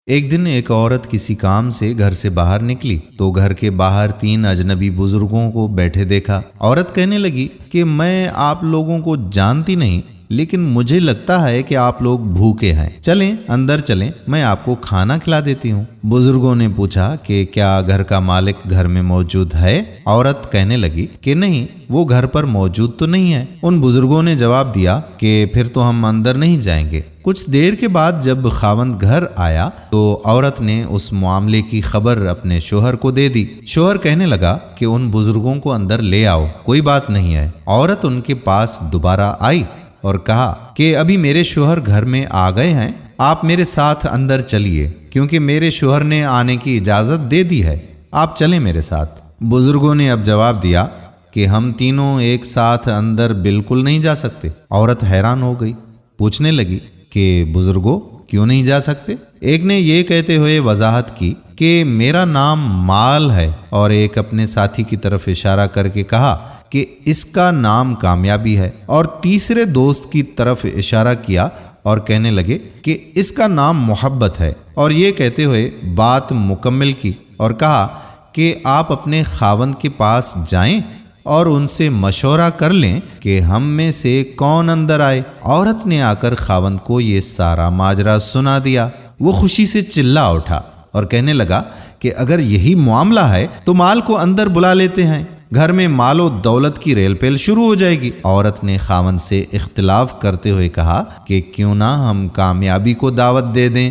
ایک دن ایک عورت کسی کام سے گھر سے باہر نکلی تو گھر کے باہر 3 اجنبی بزرگوں کو بیٹھے دیکھا۔ عورت کہنے لگی کہ میں آپ لوگوں کو جانتی نہیں، لیکن مجھے لگتا ہے کہ آپ لوگ بھوکے ہیں، چلیں اندر چلیں، میں آپ کو کھانا کھلا دیتی ہوں۔ بزرگوں نے پوچھا کہ کیا گھر کا مالک گھر میں موجود ہے؟ عورت کہنے لگی کہ نہیں، وہ گھر پر موجود تو نہیں ہے۔ ان بزرگوں نے جواب دیا کہ پھر تو ہم اندر نہیں جائیں گے۔ کچھ دیر کے بعد جب خاوند گھر آیا تو عورت نے اس معاملے کی خبر اپنے شوہر کو دے دی۔ شوہر کہنے لگا کہ ان بزرگوں کو اندر لے آؤ، کوئی بات نہیں ہے۔ عورت ان کے پاس دوبارہ آئی اور کہا کہ ابھی میرے شوہر گھر میں آ گئے ہیں، آپ میرے ساتھ اندر چلیے، کیونکہ میرے شوہر نے آنے کی اجازت دے دی ہے، آپ چلیں میرے ساتھ۔ بزرگوں نے اب جواب دیا کہ ہم تینوں ایک ساتھ اندر بالکل نہیں جا سکتے۔ عورت حیران ہو گئی، پوچھنے لگی کہ بزرگوں کیوں نہیں جا سکتے؟ ایک نے یہ کہتے ہوئے وضاحت کی کہ میرا نام مال ہے، اور ایک اپنے ساتھی کی طرف اشارہ کر کے کہا کہ اس کا نام کامیابی ہے، اور تیسرے دوست کی طرف اشارہ کیا اور کہنے لگے کہ اس کا نام محبت ہے، اور یہ کہتے ہوئے بات مکمل کی اور کہا کہ آپ اپنے خاوند کے پاس جائیں اور ان سے مشورہ کر لیں کہ ہم میں سے کون اندر آئے۔ عورت نے آ کر خاوند کو یہ سارا ماجرا سنا دیا۔ وہ خوشی سے چلا اٹھا اور کہنے لگا کہ اگر یہی معاملہ ہے تو مال کو اندر بلا لیتے ہیں، گھر میں مال و دولت کی ریل پیل شروع ہو جائے گی۔ عورت نے خاوند سے اختلاف کرتے ہوئے کہا کہ کیوں نہ ہم کامیابی کو دعوت دے دیں۔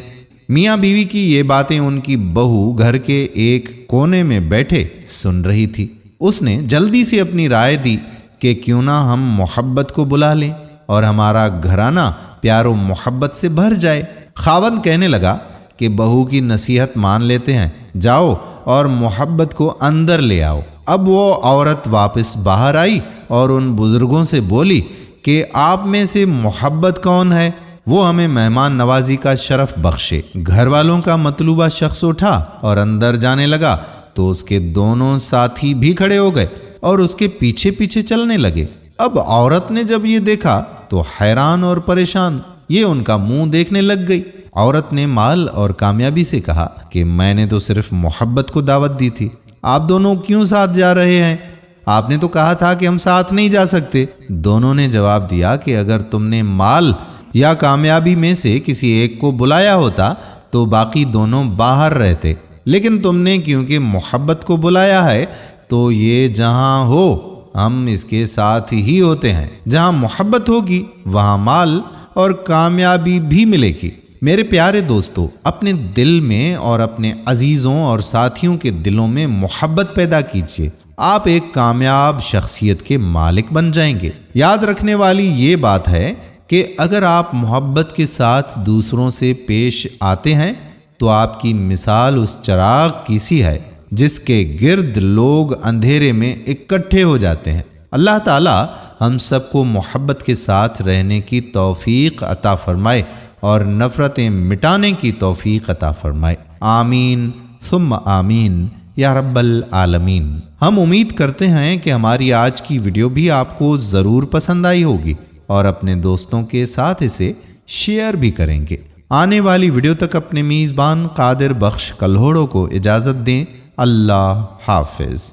میاں بیوی کی یہ باتیں ان کی بہو گھر کے ایک کونے میں بیٹھے سن رہی تھی۔ اس نے جلدی سے اپنی رائے دی کہ کیوں نہ ہم محبت کو بلا لیں اور ہمارا گھرانہ پیار و محبت سے بھر جائے۔ خاوند کہنے لگا کہ بہو کی نصیحت مان لیتے ہیں، جاؤ اور محبت کو اندر لے آؤ۔ اب وہ عورت واپس باہر آئی اور ان بزرگوں سے بولی کہ آپ میں سے محبت کون ہے؟ وہ ہمیں مہمان نوازی کا شرف بخشے۔ گھر والوں کا مطلوبہ شخص اٹھا اور اندر جانے لگا تو اس کے دونوں ساتھی بھی کھڑے ہو گئے اور اس کے پیچھے پیچھے چلنے لگے۔ اب عورت نے جب یہ دیکھا تو حیران اور پریشان یہ ان کا منہ دیکھنے لگ گئی۔ عورت نے مال اور کامیابی سے کہا کہ میں نے تو صرف محبت کو دعوت دی تھی، آپ دونوں کیوں ساتھ جا رہے ہیں؟ آپ نے تو کہا تھا کہ ہم ساتھ نہیں جا سکتے۔ دونوں نے جواب دیا کہ اگر تم نے مال یا کامیابی میں سے کسی ایک کو بلایا ہوتا تو باقی دونوں باہر رہتے، لیکن تم نے کیونکہ محبت کو بلایا ہے تو یہ جہاں ہو ہم اس کے ساتھ ہی ہوتے ہیں۔ جہاں محبت ہوگی وہاں مال اور کامیابی بھی ملے گی۔ میرے پیارے دوستو، اپنے دل میں اور اپنے عزیزوں اور ساتھیوں کے دلوں میں محبت پیدا کیجیے، آپ ایک کامیاب شخصیت کے مالک بن جائیں گے۔ یاد رکھنے والی یہ بات ہے کہ اگر آپ محبت کے ساتھ دوسروں سے پیش آتے ہیں تو آپ کی مثال اس چراغ کی سی ہے جس کے گرد لوگ اندھیرے میں اکٹھے ہو جاتے ہیں۔ اللہ تعالی ہم سب کو محبت کے ساتھ رہنے کی توفیق عطا فرمائے اور نفرتیں مٹانے کی توفیق عطا فرمائے۔ آمین ثم آمین یا رب العالمین۔ ہم امید کرتے ہیں کہ ہماری آج کی ویڈیو بھی آپ کو ضرور پسند آئی ہوگی اور اپنے دوستوں کے ساتھ اسے شیئر بھی کریں گے۔ آنے والی ویڈیو تک اپنے میزبان قادر بخش کلہوڑوں کو اجازت دیں۔ اللہ حافظ۔